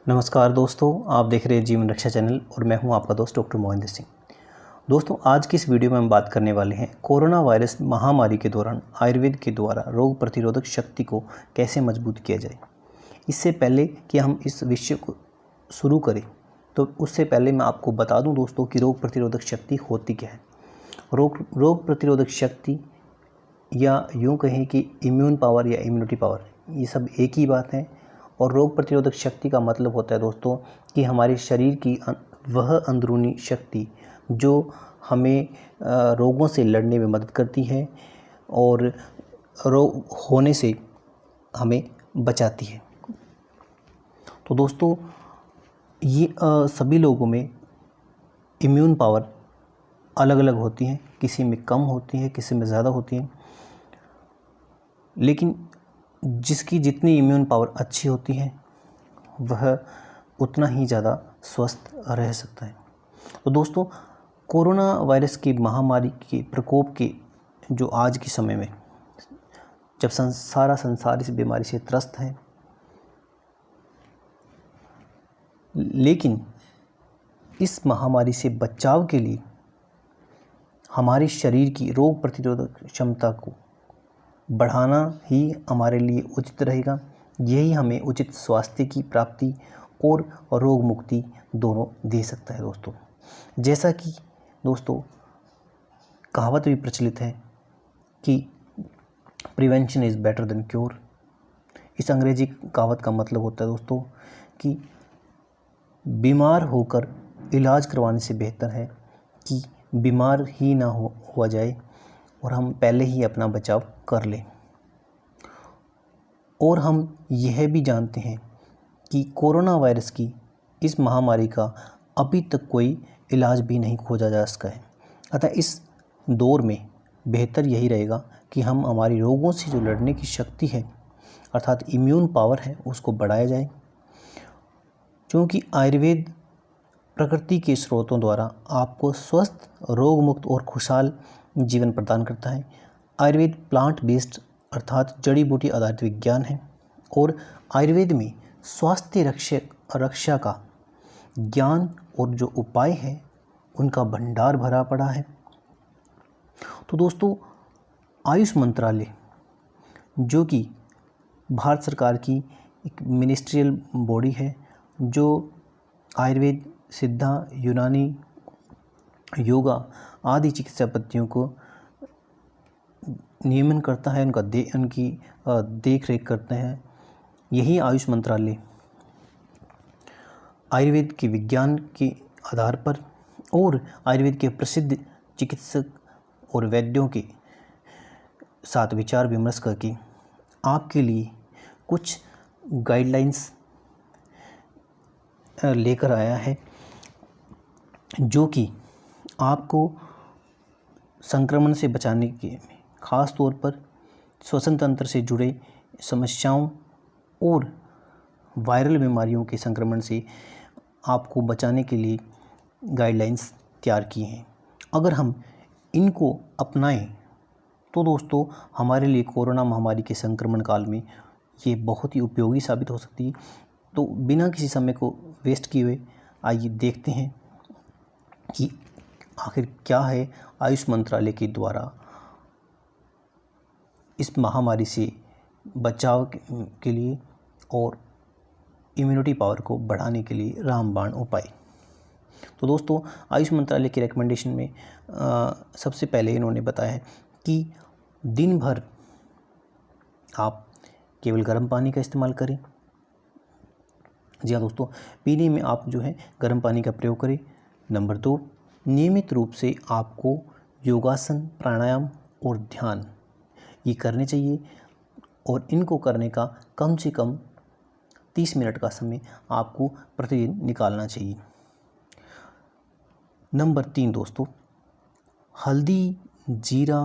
नमस्कार दोस्तों, आप देख रहे हैं जीवन रक्षा चैनल और मैं हूं आपका दोस्त डॉक्टर मोहिंदर सिंह। दोस्तों, आज की इस वीडियो में हम बात करने वाले हैं कोरोना वायरस महामारी के दौरान आयुर्वेद के द्वारा रोग प्रतिरोधक शक्ति को कैसे मजबूत किया जाए। इससे पहले कि हम इस विषय को शुरू करें तो उससे पहले मैं आपको बता दूं दोस्तों कि रोग प्रतिरोधक शक्ति होती क्या है। रोग प्रतिरोधक शक्ति या यूँ कहें कि इम्यून पावर या इम्यूनिटी पावर, ये सब एक ही बात है। और रोग प्रतिरोधक शक्ति का मतलब होता है दोस्तों कि हमारे शरीर की वह अंदरूनी शक्ति जो हमें रोगों से लड़ने में मदद करती है और रोग होने से हमें बचाती है। तो दोस्तों, ये सभी लोगों में इम्यून पावर अलग अलग होती है, किसी में कम होती है, किसी में ज़्यादा होती है। लेकिन जिसकी जितनी इम्यून पावर अच्छी होती है वह उतना ही ज़्यादा स्वस्थ रह सकता है। तो दोस्तों, कोरोना वायरस की महामारी के प्रकोप के जो आज के समय में जब सारा संसार इस बीमारी से त्रस्त है, लेकिन इस महामारी से बचाव के लिए हमारे शरीर की रोग प्रतिरोधक क्षमता को बढ़ाना ही हमारे लिए उचित रहेगा। यही हमें उचित स्वास्थ्य की प्राप्ति और रोग मुक्ति दोनों दे सकता है। दोस्तों, जैसा कि दोस्तों कहावत भी प्रचलित है कि prevention is better than cure. इस अंग्रेजी कहावत का मतलब होता है दोस्तों कि बीमार होकर इलाज करवाने से बेहतर है कि बीमार ही ना हुआ जाए और हम पहले ही अपना बचाव कर लें। और हम यह भी जानते हैं कि कोरोना वायरस की इस महामारी का अभी तक कोई इलाज भी नहीं खोजा जा सका है। अतः इस दौर में बेहतर यही रहेगा कि हम हमारी रोगों से जो लड़ने की शक्ति है अर्थात इम्यून पावर है उसको बढ़ाया जाए। क्योंकि आयुर्वेद प्रकृति के स्रोतों द्वारा आपको स्वस्थ, रोग मुक्त और खुशहाल जीवन प्रदान करता है। आयुर्वेद प्लांट बेस्ड अर्थात जड़ी बूटी आधारित विज्ञान है और आयुर्वेद में स्वास्थ्य रक्षा का ज्ञान और जो उपाय है उनका भंडार भरा पड़ा है। तो दोस्तों, आयुष मंत्रालय जो कि भारत सरकार की एक मिनिस्ट्रियल बॉडी है जो आयुर्वेद, सिद्धा, यूनानी, योगा आदि चिकित्सा पद्धतियों को नियमन करता है, उनकी देख रेख करते हैं। यही आयुष मंत्रालय आयुर्वेद के विज्ञान के आधार पर और आयुर्वेद के प्रसिद्ध चिकित्सक और वैद्यों के साथ विचार विमर्श करके आपके लिए कुछ गाइडलाइंस लेकर आया है जो कि आपको संक्रमण से बचाने के खास तौर पर श्वसन तंत्र से जुड़े समस्याओं और वायरल बीमारियों के संक्रमण से आपको बचाने के लिए गाइडलाइंस तैयार किए हैं। अगर हम इनको अपनाएं तो दोस्तों हमारे लिए कोरोना महामारी के संक्रमण काल में ये बहुत ही उपयोगी साबित हो सकती है। तो बिना किसी समय को वेस्ट किए हुए आइए देखते हैं कि आखिर क्या है आयुष मंत्रालय के द्वारा इस महामारी से बचाव के लिए और इम्यूनिटी पावर को बढ़ाने के लिए रामबाण उपाय। तो दोस्तों, आयुष मंत्रालय की रिकमेंडेशन में सबसे पहले इन्होंने बताया है कि दिन भर आप केवल गर्म पानी का इस्तेमाल करें। जी हाँ दोस्तों, पीने में आप जो है गर्म पानी का प्रयोग करें। नंबर 2, नियमित रूप से आपको योगासन, प्राणायाम और ध्यान ये करने चाहिए और इनको करने का कम से कम 30 मिनट का समय आपको प्रतिदिन निकालना चाहिए। नंबर 3 दोस्तों, हल्दी, जीरा,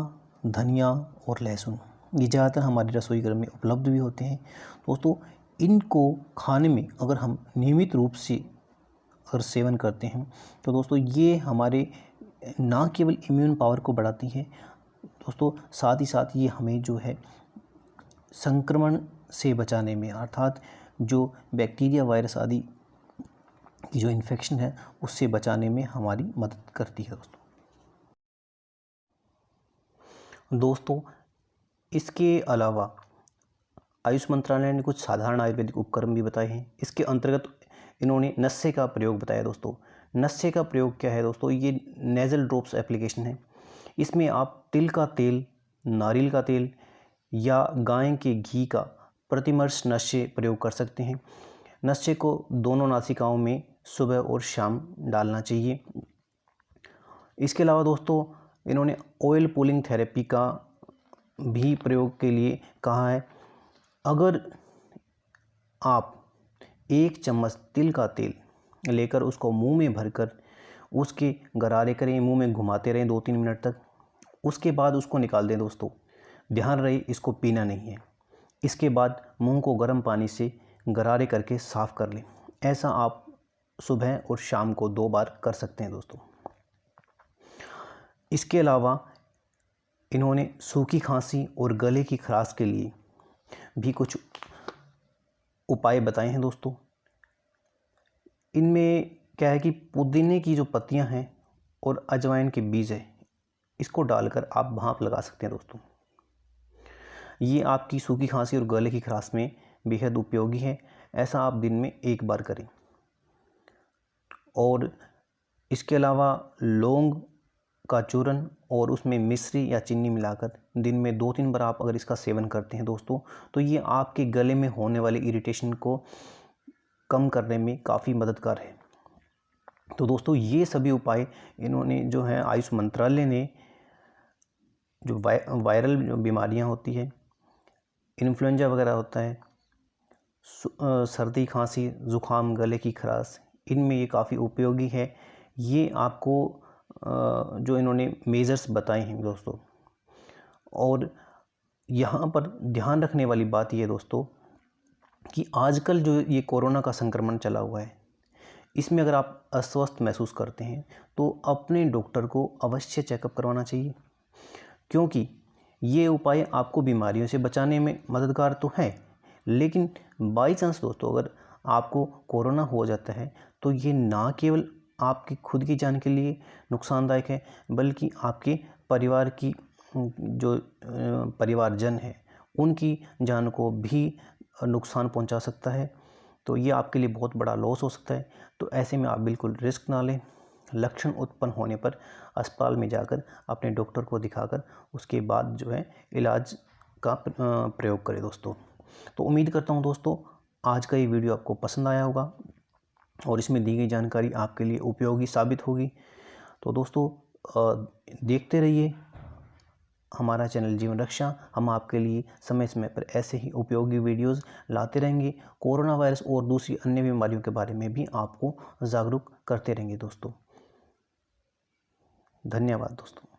धनिया और लहसुन ये ज़्यादातर हमारे रसोई घर में उपलब्ध भी होते हैं। दोस्तों, इनको खाने में अगर हम नियमित रूप से अगर सेवन करते हैं तो दोस्तों ये हमारे ना केवल इम्यून पावर को बढ़ाती है दोस्तों, साथ ही साथ ये हमें जो है संक्रमण से बचाने में अर्थात जो बैक्टीरिया, वायरस आदि की जो इन्फेक्शन है उससे बचाने में हमारी मदद करती है दोस्तों। इसके अलावा आयुष मंत्रालय ने कुछ साधारण आयुर्वेदिक उपकरण भी बताए हैं। इसके अंतर्गत इन्होंने नस्से का प्रयोग बताया दोस्तों। नस्से का प्रयोग क्या है दोस्तों? ये नेज़ल ड्रॉप्स एप्लीकेशन है। इसमें आप तिल का तेल, नारियल का तेल या गाय के घी का प्रतिमर्श नस्से प्रयोग कर सकते हैं। नस्से को दोनों नासिकाओं में सुबह और शाम डालना चाहिए। इसके अलावा दोस्तों इन्होंने ऑयल पुलिंग थेरेपी का भी प्रयोग के लिए कहा है। अगर आप 1 चम्मच तिल का तेल लेकर उसको मुंह में भरकर उसके गरारे करें, मुंह में घुमाते रहें 2-3 मिनट तक, उसके बाद उसको निकाल दें दोस्तों। ध्यान रहे इसको पीना नहीं है। इसके बाद मुंह को गर्म पानी से गरारे करके साफ़ कर लें। ऐसा आप सुबह और शाम को 2 बार कर सकते हैं दोस्तों। इसके अलावा इन्होंने सूखी खांसी और गले की खराश के लिए भी कुछ उपाय बताए हैं दोस्तों। इनमें क्या है कि पुदीने की जो पत्तियां हैं और अजवाइन के बीज है, इसको डालकर आप भाप लगा सकते हैं दोस्तों। ये आपकी सूखी खांसी और गले की खराश में बेहद उपयोगी है। ऐसा आप दिन में 1 बार करें। और इसके अलावा लौंग का चूर्ण और उसमें मिश्री या चीनी मिलाकर दिन में 2-3 बार आप अगर इसका सेवन करते हैं दोस्तों, तो ये आपके गले में होने वाले इरिटेशन को कम करने में काफ़ी मददगार है। तो दोस्तों ये सभी उपाय इन्होंने जो है आयुष मंत्रालय ने जो वायरल जो बीमारियां होती है, इन्फ्लुएंजा वगैरह होता है, सर्दी खांसी ज़ुकाम गले की खराश, इनमें ये काफ़ी उपयोगी है। ये आपको जो इन्होंने मेजर्स बताए हैं दोस्तों। और यहाँ पर ध्यान रखने वाली बात ये दोस्तों कि आजकल जो ये कोरोना का संक्रमण चला हुआ है, इसमें अगर आप अस्वस्थ महसूस करते हैं तो अपने डॉक्टर को अवश्य चेकअप करवाना चाहिए, क्योंकि ये उपाय आपको बीमारियों से बचाने में मददगार तो है, लेकिन बाई चांस दोस्तों अगर आपको कोरोना हो जाता है तो ये ना केवल आपकी खुद की जान के लिए नुकसानदायक है, बल्कि आपके परिवार की जो परिवारजन है उनकी जान को भी नुकसान पहुंचा सकता है। तो ये आपके लिए बहुत बड़ा लॉस हो सकता है। तो ऐसे में आप बिल्कुल रिस्क ना लें। लक्षण उत्पन्न होने पर अस्पताल में जाकर अपने डॉक्टर को दिखाकर उसके बाद जो है इलाज का प्रयोग करें दोस्तों। तो उम्मीद करता हूँ दोस्तों आज का ये वीडियो आपको पसंद आया होगा और इसमें दी गई जानकारी आपके लिए उपयोगी साबित होगी। तो दोस्तों देखते रहिए हमारा चैनल जीवन रक्षा। हम आपके लिए समय समय पर ऐसे ही उपयोगी वीडियोस लाते रहेंगे। कोरोना वायरस और दूसरी अन्य बीमारियों के बारे में भी आपको जागरूक करते रहेंगे दोस्तों। धन्यवाद दोस्तों।